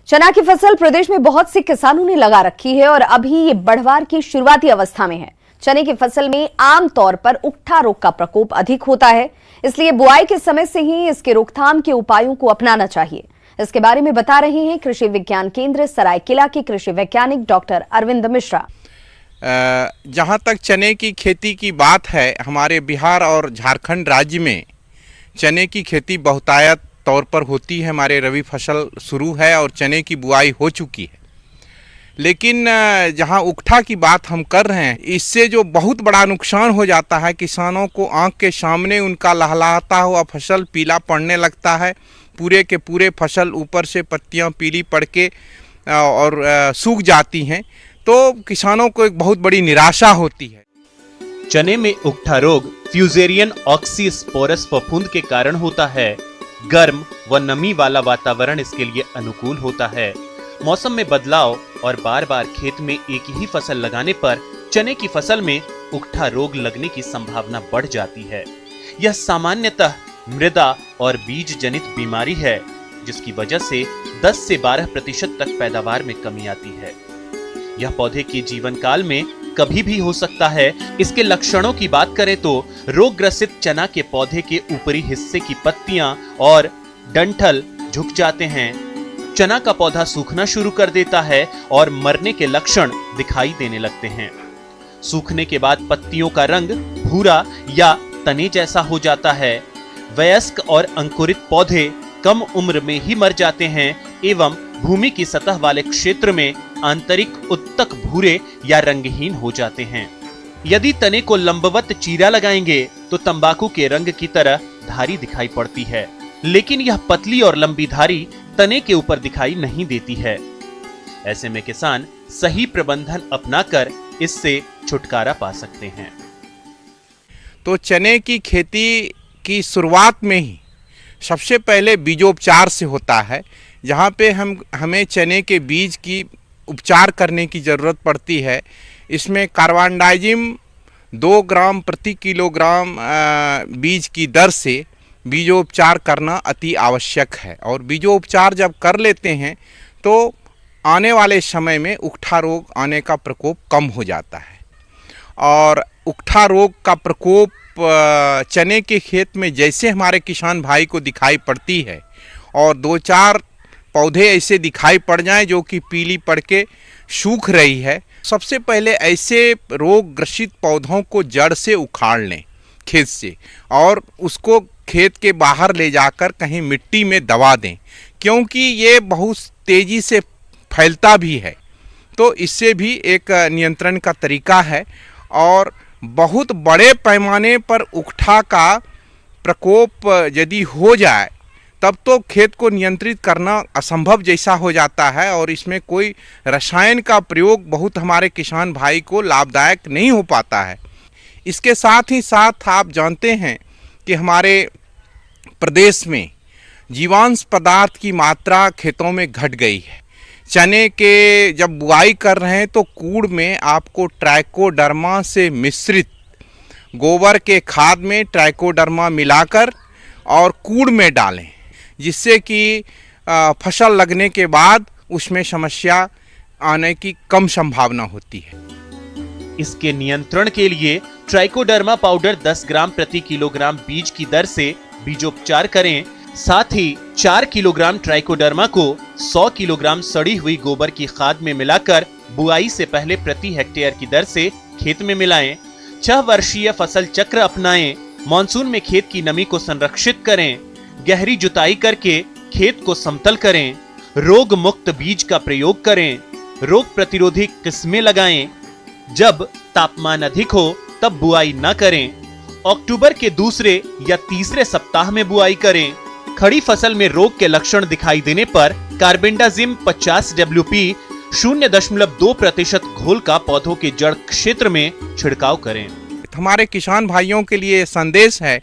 चना की फसल प्रदेश में बहुत से किसानों ने लगा रखी है और अभी ये बढ़वार की शुरुआती अवस्था में है। चने की फसल में आमतौर पर उकठा रोग का प्रकोप अधिक होता है, इसलिए बुआई के समय से ही इसके रोकथाम के उपायों को अपनाना चाहिए। इसके बारे में बता रहे हैं कृषि विज्ञान केंद्र सरायकेला के कृषि वैज्ञानिक डॉक्टर अरविंद मिश्रा। जहां तक चने की खेती की बात है, हमारे बिहार और झारखंड राज्य में चने की खेती बहुतायत तौर पर होती है। हमारे रबी फसल शुरू है और चने की बुआई हो चुकी है, लेकिन जहां उकठा की बात हम कर रहे हैं, इससे जो बहुत बड़ा नुकसान हो जाता है, किसानों को आंख के सामने उनका लहलहाता हुआ फसल पीला पड़ने लगता है। पूरे के पूरे फसल ऊपर से पत्तियां पीली पड़ के और सूख जाती हैं, तो किसानों को एक बहुत बड़ी निराशा होती है। चने में उकठा रोग फ्यूजेरियन ऑक्सीस्पोरस फफूंद के कारण होता है। गर्म व नमी वाला वातावरण इसके लिए अनुकूल होता है। मौसम में बदलाव और बार बार खेत में एक ही फसल लगाने पर चने की फसल में उकठा रोग लगने की संभावना बढ़ जाती है। यह सामान्यतः मृदा और बीज जनित बीमारी है, जिसकी वजह से 10 से 12% तक पैदावार में कमी आती है। यह पौधे के जीवन काल में कभी भी हो सकता है। इसके लक्षणों की बात करें तो रोग ग्रसित चना के पौधे के ऊपरी हिस्से की पत्तियां और डंठल झुक जाते हैं। चना का पौधा सूखना शुरू कर देता है और मरने के लक्षण दिखाई देने लगते हैं। सूखने के बाद पत्तियों का रंग भूरा या तने जैसा हो जाता है। वयस्क और अंकुरित पौधे कम उम्र में ही मर जाते हैं एवं भूमि की सतह वाले क्षेत्र में आंतरिक उत्तक भूरे या रंगहीन हो जाते हैं। यदि तने को लंबवत चीरा लगाएंगे तो तंबाकू के रंग की तरह धारी दिखाई पड़ती है, लेकिन यह पतली और लंबी धारी तने के ऊपर दिखाई नहीं देती है। ऐसे में किसान सही प्रबंधन अपनाकर इससे छुटकारा पा सकते हैं। तो चने की खेती की शुरुआत में ही सबसे पहले बीजोपचार से होता है, जहाँ पे हमें चने के बीज की उपचार करने की ज़रूरत पड़ती है। इसमें कार्बनडाजिम 2 ग्राम प्रति किलोग्राम बीज की दर से बीजोपचार करना अति आवश्यक है। और बीजोपचार जब कर लेते हैं तो आने वाले समय में उकठा रोग आने का प्रकोप कम हो जाता है। और उकठा रोग का प्रकोप चने के खेत में जैसे हमारे किसान भाई को दिखाई पड़ती है और 2-4 पौधे ऐसे दिखाई पड़ जाएं जो कि पीली पड़ के सूख रही है, सबसे पहले ऐसे रोग ग्रसित पौधों को जड़ से उखाड़ लें खेत से और उसको खेत के बाहर ले जाकर कहीं मिट्टी में दबा दें, क्योंकि ये बहुत तेज़ी से फैलता भी है। तो इससे भी एक नियंत्रण का तरीका है। और बहुत बड़े पैमाने पर उकठा का प्रकोप यदि हो जाए तब तो खेत को नियंत्रित करना असंभव जैसा हो जाता है और इसमें कोई रसायन का प्रयोग बहुत हमारे किसान भाई को लाभदायक नहीं हो पाता है। इसके साथ ही साथ आप जानते हैं कि हमारे प्रदेश में जीवांश पदार्थ की मात्रा खेतों में घट गई है। चने के जब बुआई कर रहे हैं तो कूड़ में आपको ट्राइकोडर्मा से मिश्रित गोबर के खाद में ट्राइकोडर्मा मिलाकर और कूड़ में डालें, जिससे कि फसल लगने के बाद उसमें समस्या आने की कम संभावना होती है। इसके नियंत्रण के लिए ट्राइकोडर्मा पाउडर 10 ग्राम प्रति किलोग्राम बीज की दर से बीजोपचार करें। साथ ही 4 किलोग्राम ट्राइकोडर्मा को 100 किलोग्राम सड़ी हुई गोबर की खाद में मिलाकर बुआई से पहले प्रति हेक्टेयर की दर से खेत में मिलाएं। 6 वर्षीय फसल चक्र अपनाएं। मानसून में खेत की नमी को संरक्षित करें। गहरी जुताई करके खेत को समतल करें। रोग मुक्त बीज का प्रयोग करें। रोग प्रतिरोधी किस्में लगाएं। जब तापमान अधिक हो तब बुआई न करें। अक्टूबर के दूसरे या तीसरे सप्ताह में बुआई करें। खड़ी फसल में रोग के लक्षण दिखाई देने पर कार्बेंडाजिम 50 WP 0.2% घोल का पौधों के जड़ क्षेत्र में छिड़काव करें। हमारे किसान भाइयों के लिए संदेश है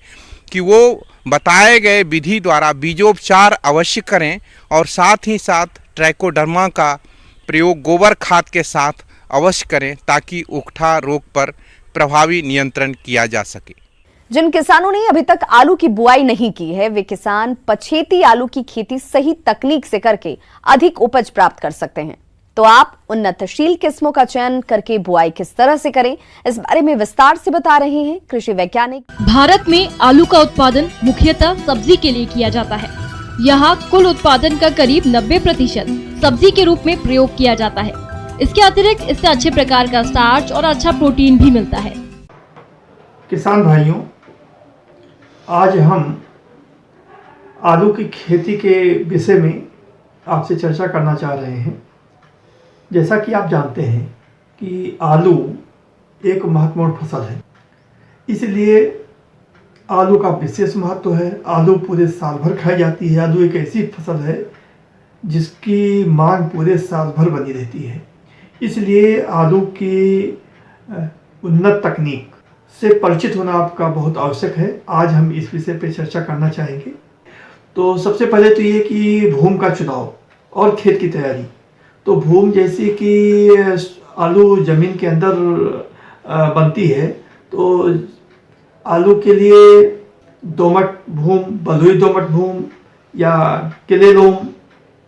कि वो बताए गए विधि द्वारा बीजोपचार अवश्य करें और साथ ही साथ ट्राइकोडर्मा का प्रयोग गोबर खाद के साथ अवश्य करें, ताकि उकठा रोग पर प्रभावी नियंत्रण किया जा सके। जिन किसानों ने अभी तक आलू की बुआई नहीं की है, वे किसान पछेती आलू की खेती सही तकनीक से करके अधिक उपज प्राप्त कर सकते हैं। तो आप उन्नतशील किस्मों का चयन करके बुआई किस तरह से करें, इस बारे में विस्तार से बता रहे हैं कृषि वैज्ञानिक। भारत में आलू का उत्पादन मुख्यतः सब्जी के लिए किया जाता है। यहाँ कुल उत्पादन का करीब 90% सब्जी के रूप में प्रयोग किया जाता है। इसके अतिरिक्त इससे अच्छे प्रकार का स्टार्च और अच्छा प्रोटीन भी मिलता है। किसान भाइयों, आज हम आलू की खेती के विषय में आपसे चर्चा करना चाह रहे हैं। जैसा कि आप जानते हैं कि आलू एक महत्वपूर्ण फसल है, इसलिए आलू का विशेष महत्व है। आलू पूरे साल भर खाई जाती है। आलू एक ऐसी फसल है जिसकी मांग पूरे साल भर बनी रहती है। इसलिए आलू की उन्नत तकनीक से परिचित होना आपका बहुत आवश्यक है। आज हम इस विषय पर चर्चा करना चाहेंगे। तो सबसे पहले तो ये कि भूमि का चुनाव और खेत की तैयारी। तो भूमि जैसे कि आलू ज़मीन के अंदर बनती है, तो आलू के लिए दोमट भूमि, बलुई दोमट भूमि या क्ले-लोम,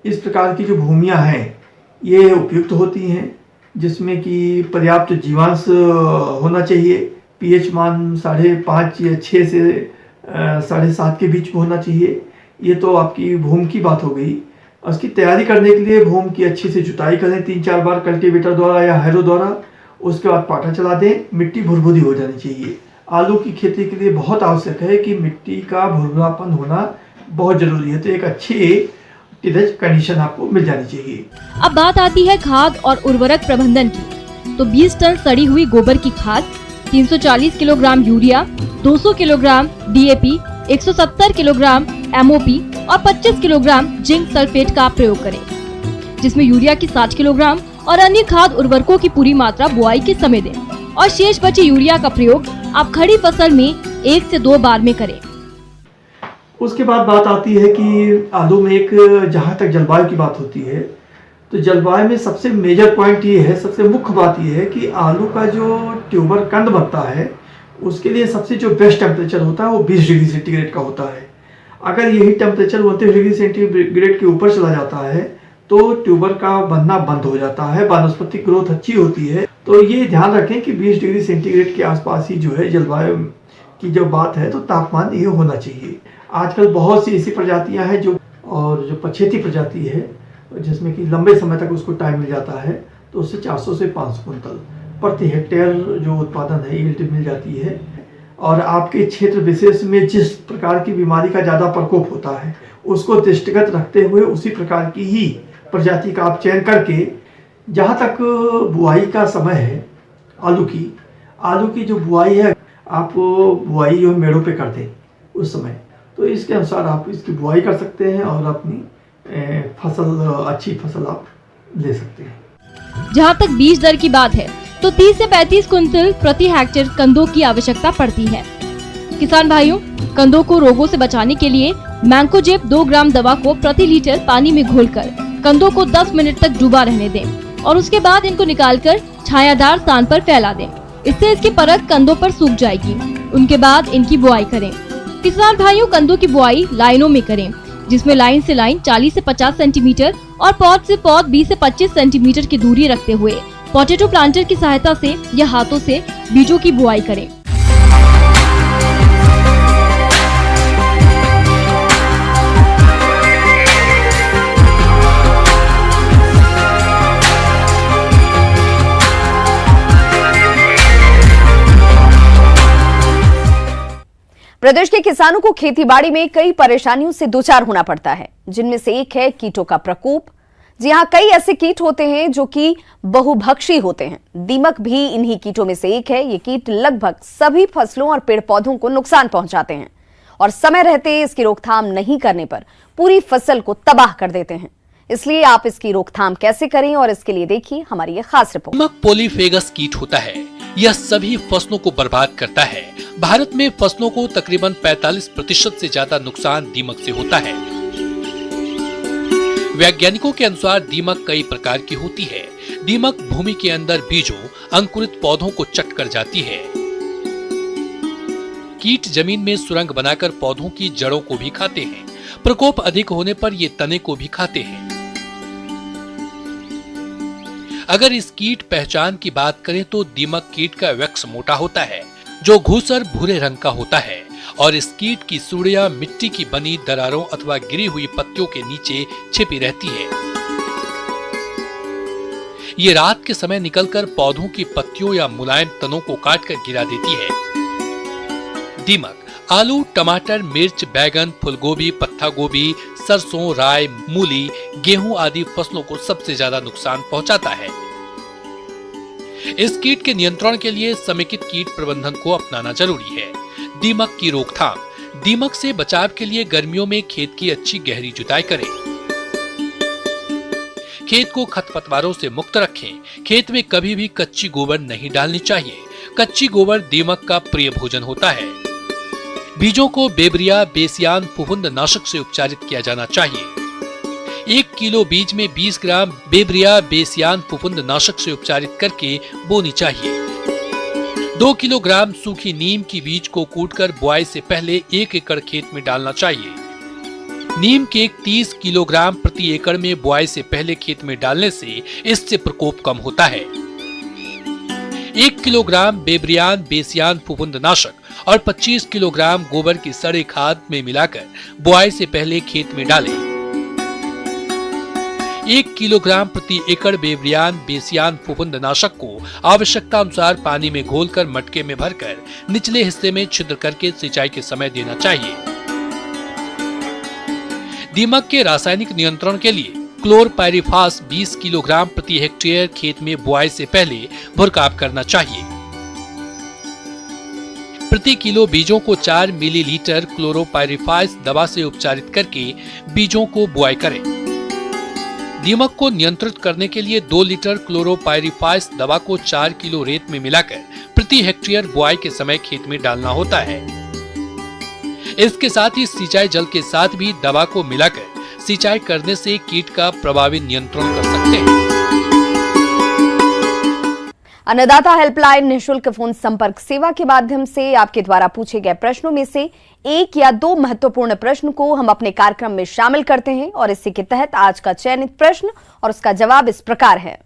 इस प्रकार की जो भूमियां हैं ये उपयुक्त होती हैं, जिसमें कि पर्याप्त जीवांश होना चाहिए। पीएच मान 5.5 या 6 से 7.5 के बीच में होना चाहिए। ये तो आपकी भूमि की बात हो गई। उसकी तैयारी करने के लिए भूमि की अच्छी से जुताई करें 3-4 बार कल्टीवेटर द्वारा या हैरो द्वारा। उसके बाद पाटा चला दें। मिट्टी भुरभुरी हो जानी चाहिए। आलू की खेती के लिए बहुत आवश्यक है कि मिट्टी का भुरभुरापन होना बहुत जरूरी है। तो एक अच्छी टिलेज कंडीशन आपको मिल जानी चाहिए। अब बात आती है खाद और उर्वरक प्रबंधन की। तो 20 टन सड़ी हुई गोबर की खाद, 340 kilogram urea, 200 kilogram DAP, 170 kilogram MOP और 25 किलोग्राम जिंक सल्फेट का प्रयोग करें, जिसमें यूरिया की 60 किलोग्राम और अन्य खाद उर्वरकों की पूरी मात्रा बुआई के समय दें और शेष बचे यूरिया का प्रयोग आप खड़ी फसल में 1 से 2 बार में करें। उसके बाद बात आती है कि आलू में एक जहाँ तक जलवायु की बात होती है, तो जलवायु में सबसे मेजर पॉइंट ये है, सबसे मुख्य बात ये है कि आलू का जो ट्यूबर कंद बनता है उसके लिए सबसे जो बेस्ट टेम्परेचर होता है वो 20 डिग्री सेंटीग्रेड का होता है। अगर यही टेम्परेचर 29 डिग्री सेंटीग्रेड के ऊपर चला जाता है तो ट्यूबर का बनना बंद हो जाता है, वानस्पतिक ग्रोथ अच्छी होती है। तो ये ध्यान रखें कि 20 डिग्री सेंटीग्रेड के आसपास ही जो है जलवायु की जो बात है, तो तापमान ये होना चाहिए। आजकल बहुत सी ऐसी प्रजातियां हैं जो पछेती प्रजाति है, जिसमें कि लंबे समय तक उसको टाइम मिल जाता है, तो उससे 400 से 500 कुंतल प्रति हेक्टेयर जो उत्पादन है यील्ड मिल जाती है। और आपके क्षेत्र विशेष में जिस प्रकार की बीमारी का ज़्यादा प्रकोप होता है उसको दृष्टिगत रखते हुए उसी प्रकार की ही प्रजाति का आप चयन करके, जहाँ तक बुआई का समय है आलू की जो बुआई है, आप बुआई जो मेड़ों पे कर दें उस समय, तो इसके अनुसार आप इसकी बुआई कर सकते हैं और अपनी अच्छी फसल आप ले सकते हैं। जहाँ तक बीज दर की बात है तो 30 से 35 कुंतल प्रति हेक्टेयर कंदों की आवश्यकता पड़ती है। किसान भाइयों, कंदों को रोगों से बचाने के लिए मैंकोजेब 2 ग्राम दवा को प्रति लीटर पानी में घोलकर कंदों को 10 मिनट तक डूबा रहने दें और उसके बाद इनको निकालकर छायादार स्थान पर फैला दें। इससे इसकी परत कंदों पर सूख जाएगी। उनके बाद इनकी बुआई करें। किसान भाइयों, कंदों की बुआई लाइनों में करें, जिसमें लाइन से लाइन 40 से 50 सेंटीमीटर और पौध से पौध 20 से 25 सेंटीमीटर की दूरी रखते हुए पोटैटो प्लांटर की सहायता से या हाथों से बीजों की बुआई करें। प्रदेश के किसानों को खेतीबाड़ी में कई परेशानियों से दो चार होना पड़ता है, जिनमें से एक है कीटों का प्रकोप। जी हां, कई ऐसे कीट होते हैं जो कि बहुभक्षी होते हैं। दीमक भी इन्हीं कीटों में से एक है। ये कीट लगभग सभी फसलों और पेड़ पौधों को नुकसान पहुंचाते हैं और समय रहते इसकी रोकथाम नहीं करने पर पूरी फसल को तबाह कर देते हैं। इसलिए आप इसकी रोकथाम कैसे करें और इसके लिए देखिए हमारी ये खास रिपोर्ट। दीमक पॉलीफेगस कीट होता है। यह सभी फसलों को बर्बाद करता है। भारत में फसलों को तकरीबन 45% से ज्यादा नुकसान दीमक से होता है। वैज्ञानिकों के अनुसार दीमक कई प्रकार की होती है। दीमक भूमि के अंदर बीजों, अंकुरित पौधों को चट कर जाती है। कीट जमीन में सुरंग बनाकर पौधों की जड़ों को भी खाते हैं। प्रकोप अधिक होने पर ये तने को भी खाते हैं। अगर इस कीट पहचान की बात करें तो दीमक कीट का वैक्स मोटा होता है जो घूसर भूरे रंग का होता है और इस कीट की सुड़ियां मिट्टी की बनी दरारों अथवा गिरी हुई पत्तियों के नीचे छिपी रहती है। ये रात के समय निकलकर पौधों की पत्तियों या मुलायम तनों को काटकर गिरा देती है। दीमक आलू, टमाटर, मिर्च, बैगन, फूलगोभी, पत्ता गोभी, सरसों, राई, मूली, गेहूं आदि फसलों को सबसे ज्यादा नुकसान पहुंचाता है। इस कीट के नियंत्रण के लिए समेकित कीट प्रबंधन को अपनाना जरूरी है। दीमक की रोकथाम। दीमक से बचाव के लिए गर्मियों में खेत की अच्छी गहरी जुताई करें। खेत को खरपतवारों से मुक्त रखें। खेत में कभी भी कच्ची गोबर नहीं डालनी चाहिए। कच्ची गोबर दीमक का प्रिय भोजन होता है। बीजों को बेब्रिया बेसियान फफूंद नाशक से उपचारित किया जाना चाहिए। 1 किलो बीज में 20 ग्राम बेब्रिया बेसियान फफूंद नाशक से उपचारित करके बोनी चाहिए। 2 किलोग्राम सूखी नीम की बीज को कूटकर बुआई से पहले 1 एकड़ खेत में डालना चाहिए। नीम के 30 किलोग्राम प्रति एकड़ में बुआई से पहले खेत में डालने से इससे प्रकोप कम होता है। 1 किलोग्राम बेब्रियान बेसियान फफूंदनाशक और 25 किलोग्राम गोबर की सड़े खाद में मिलाकर बुआई से पहले खेत में डालें। 1 किलोग्राम प्रति एकड़ बेब्रियान बेसियान फफूंदनाशक को आवश्यकता अनुसार पानी में घोलकर मटके में भरकर निचले हिस्से में छिद्र करके सिंचाई के समय देना चाहिए। दीमक के रासायनिक नियंत्रण के लिए क्लोरपाइरिफास 20 किलोग्राम प्रति हेक्टेयर खेत में बुआई से पहले भुरकाव करना चाहिए। प्रति किलो बीजों को 4 मिलीलीटर क्लोरोपाइरिफास दवा से उपचारित करके बीजों को बुआई करें। दीमक को नियंत्रित करने के लिए 2 लीटर क्लोरोपाइरिफास दवा को 4 किलो रेत में मिलाकर प्रति हेक्टेयर बुआई के समय खेत में डालना होता है। इसके साथ ही सिंचाई जल के साथ भी दवा को मिलाकर सिंचाई करने से कीट का प्रभावी नियंत्रण कर सकते हैं। अन्नदाता हेल्पलाइन निःशुल्क फोन संपर्क सेवा के माध्यम से आपके द्वारा पूछे गए प्रश्नों में से 1 या 2 महत्वपूर्ण प्रश्न को हम अपने कार्यक्रम में शामिल करते हैं और इसी के तहत आज का चयनित प्रश्न और उसका जवाब इस प्रकार है।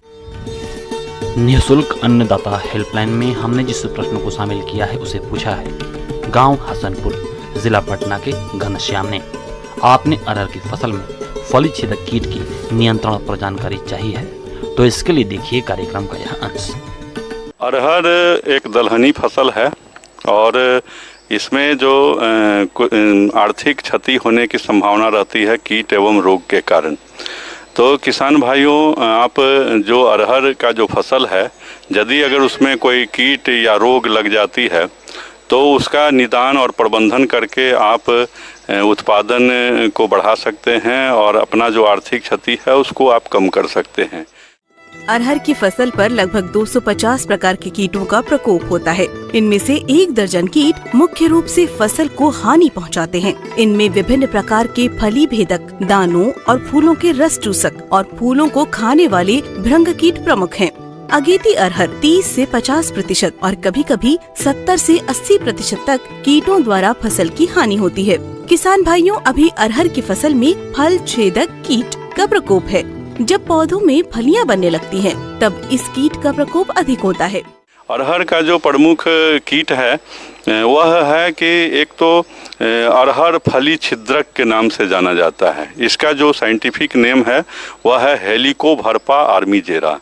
निःशुल्क अन्नदाता हेल्पलाइन में हमने जिस प्रश्न को शामिल किया है उसे पूछा है गांव हसनपुर जिला पटना के घनश्याम ने। आपने अरहर की फसल में फली छेदक कीट की नियंत्रण पर जानकारी चाहिए है, तो इसके लिए देखिए कार्यक्रम का यह अंश। अरहर एक दलहनी फसल है और इसमें जो आर्थिक क्षति होने की संभावना रहती है कीट एवं रोग के कारण। तो किसान भाइयों, आप जो अरहर का जो फसल है, यदि अगर उसमें कोई कीट या रोग लग जाती है तो उसका निदान और प्रबंधन करके आप उत्पादन को बढ़ा सकते हैं और अपना जो आर्थिक क्षति है उसको आप कम कर सकते हैं। अरहर की फसल पर लगभग 250 प्रकार के कीटों का प्रकोप होता है। इनमें से 1 दर्जन कीट मुख्य रूप से फसल को हानि पहुंचाते हैं। इनमें विभिन्न प्रकार के फली भेदक, दानों और फूलों के रस चूसक और फूलों को खाने वाले भृंग कीट प्रमुख हैं। अगेती अरहर 30 से 50% और कभी कभी 70 से 80% तक कीटों द्वारा फसल की हानि होती है। किसान भाइयों, अभी अरहर की फसल में फल छेदक कीट का प्रकोप है। जब पौधों में फलियां बनने लगती हैं, तब इस कीट का प्रकोप अधिक होता है। अरहर का जो प्रमुख कीट है वह है कि एक तो अरहर फली छिद्रक के नाम से जाना जाता है। इसका जो साइंटिफिक नेम है वह है हेलिकोवर्पा आर्मीजेरा।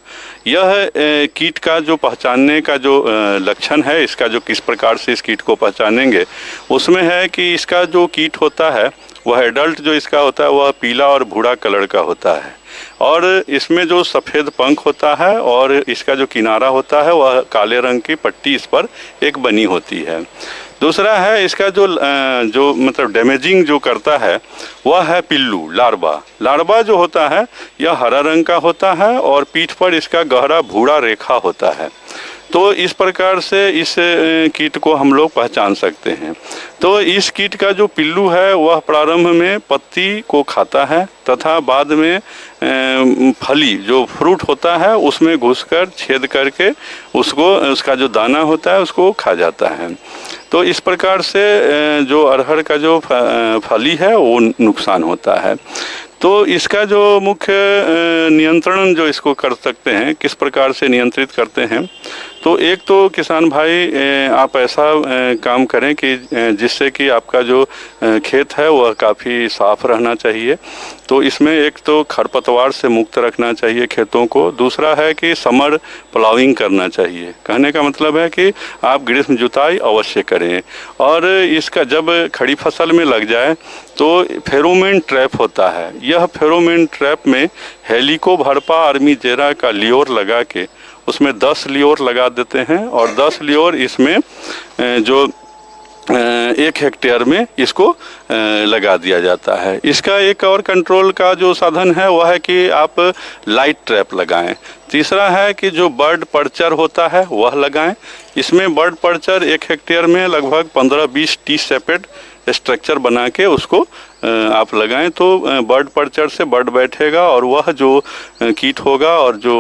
यह कीट का जो पहचानने का जो लक्षण है, इसका जो किस प्रकार से इस कीट को पहचानेंगे, उसमें है कि इसका जो कीट होता है वह एडल्ट जो इसका होता है वह पीला और भूरा कलर का होता है और इसमें जो सफ़ेद पंख होता है और इसका जो किनारा होता है वह काले रंग की पट्टी इस पर एक बनी होती है। दूसरा है इसका जो मतलब डैमेजिंग जो करता है वह है पिल्लू, लार्वा। लार्वा जो होता है यह हरा रंग का होता है और पीठ पर इसका गहरा भूरा रेखा होता है। तो इस प्रकार से इस कीट को हम लोग पहचान सकते हैं। तो इस कीट का जो पिल्लू है वह प्रारंभ में पत्ती को खाता है तथा बाद में फली जो फ्रूट होता है उसमें घुसकर छेद करके उसका जो दाना होता है उसको खा जाता है। तो इस प्रकार से जो अरहर का जो फली है वो नुकसान होता है। तो इसका जो मुख्य नियंत्रण जो इसको कर सकते हैं, किस प्रकार से नियंत्रित करते हैं, तो एक तो किसान भाई आप ऐसा काम करें कि जिससे कि आपका जो खेत है वह काफ़ी साफ रहना चाहिए। तो इसमें एक तो खरपतवार से मुक्त रखना चाहिए खेतों को, दूसरा है कि समर प्लाविंग करना चाहिए। कहने का मतलब है कि आप ग्रीष्म जुताई अवश्य करें। और इसका जब खड़ी फसल में लग जाए तो फेरोमेन ट्रैप होता है। यह फेरोमेन ट्रैप में हेलिकोवर्पा आर्मीजेरा का लियोर लगा के उसमें 10 लियोर लगा देते हैं और 10 लियोर इसमें जो 1 हेक्टेयर में इसको लगा दिया जाता है। इसका एक और कंट्रोल का जो साधन है वह है कि आप लाइट ट्रैप लगाएं। तीसरा है कि जो बर्ड पर्चर होता है वह लगाएं। इसमें बर्ड पर्चर 1 हेक्टेयर में लगभग 15-20 सेपेट स्ट्रक्चर बना के उसको आप लगाएं तो बर्ड पर्चर से बर्ड बैठेगा और वह जो कीट होगा और जो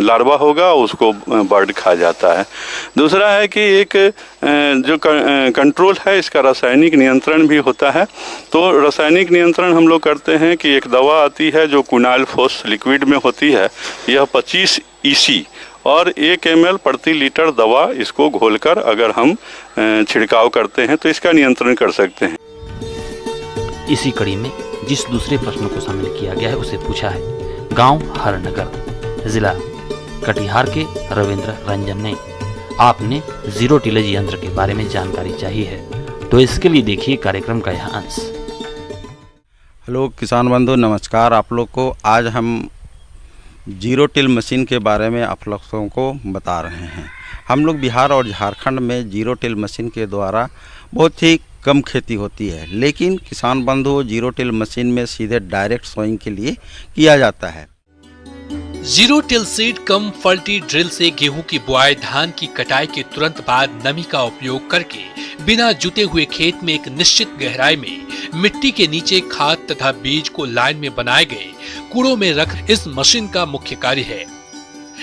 लार्वा होगा उसको बर्ड खा जाता है। दूसरा है कि एक जो कंट्रोल है इसका रासायनिक नियंत्रण भी होता है। तो रासायनिक नियंत्रण हम लोग करते हैं कि एक दवा आती है जो क्विनाइल फोस लिक्विड में होती है। यह 25 EC और 1 ml प्रति लीटर दवा इसको घोलकर अगर हम छिड़काव करते हैं तो इसका नियंत्रण कर सकते हैं। इसी कड़ी में जिस दूसरे प्रश्न को शामिल किया गया है उसे पूछा है गांव हरनगर जिला कटिहार के रविंद्र रंजन ने। आपने जीरो टिलेज यंत्र के बारे में जानकारी चाहिए है तो इसके लिए देखिए कार्यक्रम का यह अंश। हेलो किसान बंधु, नमस्कार। आप लोग को आज हम जीरो टिल मशीन के बारे में आप लोगों को बता रहे हैं। हम लोग बिहार और झारखंड में जीरो टिल मशीन के द्वारा बहुत ही कम खेती होती है, लेकिन किसान बंधु जीरो टिल मशीन में सीधे डायरेक्ट सोइंग के लिए किया जाता है। जीरो टिल सीड कम फल्टी ड्रिल से गेहूं की बुआई, धान की कटाई के तुरंत बाद नमी का उपयोग करके बिना जुते हुए खेत में एक निश्चित गहराई में मिट्टी के नीचे खाद तथा बीज को लाइन में बनाए गए कूड़ों में रख इस मशीन का मुख्य कार्य है।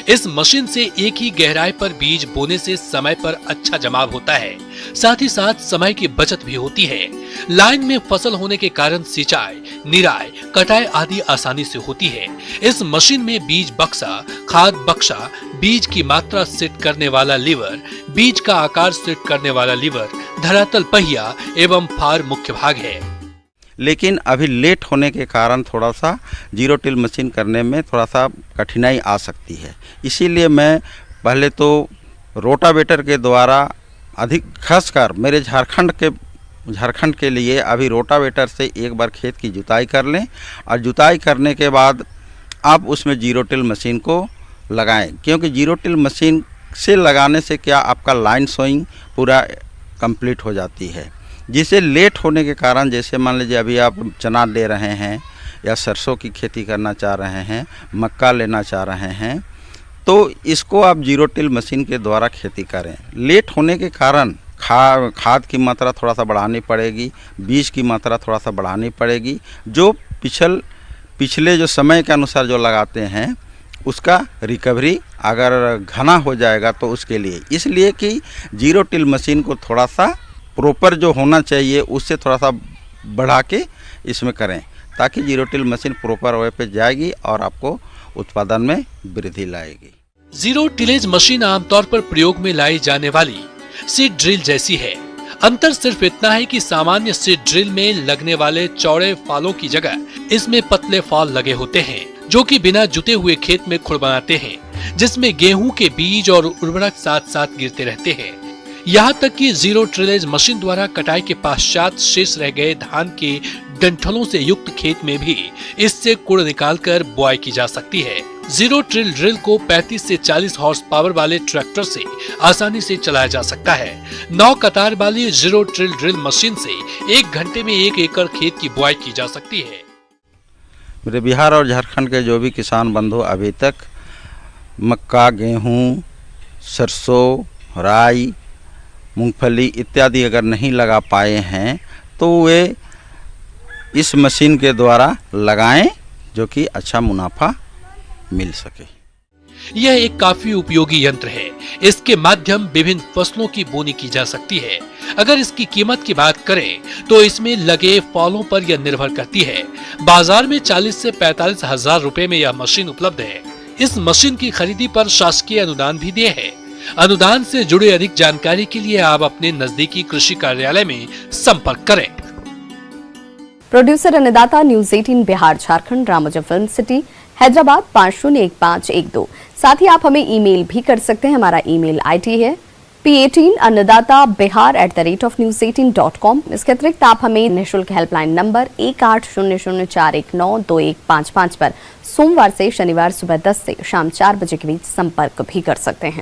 इस मशीन से एक ही गहराई पर बीज बोने से समय पर अच्छा जमाव होता है, साथ ही साथ समय की बचत भी होती है। लाइन में फसल होने के कारण सिंचाई, निराई, कटाई आदि आसानी से होती है। इस मशीन में बीज बक्सा, खाद बक्सा, बीज की मात्रा सेट करने वाला लीवर, बीज का आकार सेट करने वाला लीवर, धरातल पहिया एवं फार मुख्य भाग है। लेकिन अभी लेट होने के कारण थोड़ा सा जीरो टिल मशीन करने में थोड़ा सा कठिनाई आ सकती है। इसीलिए मैं पहले तो रोटावेटर के द्वारा अधिक खासकर मेरे झारखंड के लिए अभी रोटावेटर से एक बार खेत की जुताई कर लें और जुताई करने के बाद आप उसमें जीरो टिल मशीन को लगाएं, क्योंकि जीरो टिल मशीन से लगाने से क्या आपका लाइन सोइंग पूरा कंप्लीट हो जाती है। जिसे लेट होने के कारण, जैसे मान लीजिए अभी आप चना ले रहे हैं या सरसों की खेती करना चाह रहे हैं, मक्का लेना चाह रहे हैं, तो इसको आप जीरो टिल मशीन के द्वारा खेती करें। लेट होने के कारण खाद की मात्रा थोड़ा सा बढ़ानी पड़ेगी, बीज की मात्रा थोड़ा सा बढ़ानी पड़ेगी। जो पिछले जो समय के अनुसार जो लगाते हैं उसका रिकवरी अगर घना हो जाएगा तो उसके लिए, इसलिए कि जीरो टिल मशीन को थोड़ा सा प्रॉपर जो होना चाहिए उससे थोड़ा सा बढ़ा के इसमें करें, ताकि zero till machine proper way पे जाएगी और आपको उत्पादन में वृद्धि लाएगी। जीरो टिलेज मशीन आमतौर पर प्रयोग में लाई जाने वाली सीड ड्रिल जैसी है। अंतर सिर्फ इतना है कि सामान्य सीड ड्रिल में लगने वाले चौड़े फालों की जगह इसमें पतले फाल लगे होते हैं, जो कि बिना जुते हुए खेत में खुर बनाते हैं, जिसमें गेहूं के बीज और उर्वरक साथ साथ गिरते रहते हैं। यहाँ तक कि जीरो टिलेज मशीन द्वारा कटाई के पश्चात शेष रह गए धान के डंठलों से युक्त खेत में भी इससे कुड़ निकालकर बुआई की जा सकती है। जीरो टिल ड्रिल को 35 से 40 हॉर्स पावर वाले ट्रैक्टर से आसानी से चलाया जा सकता है। 9 कतार वाली जीरो टिल ड्रिल मशीन से 1 घंटे में 1 एकड़ खेत की बुआई की जा सकती है। मेरे बिहार और झारखंड के जो भी किसान बंधु अभी तक मक्का, गेहूँ सरसों, राई, मूंगफली इत्यादि अगर नहीं लगा पाए हैं तो वे इस मशीन के द्वारा लगाएं, जो कि अच्छा मुनाफा मिल सके। यह एक काफी उपयोगी यंत्र है। इसके माध्यम विभिन्न फसलों की बोनी की जा सकती है। अगर इसकी कीमत की बात करें तो इसमें लगे फॉलों पर यह निर्भर करती है। बाजार में 40 से 45 हजार रुपए में यह मशीन उपलब्ध है। इस मशीन की खरीदी पर शासकीय अनुदान भी दिए है। अनुदान से जुड़े अधिक जानकारी के लिए आप अपने नजदीकी कृषि कार्यालय में संपर्क करें। Producer Annadata, news 18 Bihar Jharkhand, Ramoji film city, Hyderabad 501512। साथ ही आप हमें ईमेल भी कर सकते हैं। हमारा ईमेल आईडी है p18annadatabihar@news18.com। इसके अतिरिक्त आप हमें निःशुल्क हेल्पलाइन नंबर 180041922155 पर सोमवार से शनिवार सुबह 10 से शाम 4 बजे के बीच संपर्क भी कर सकते हैं।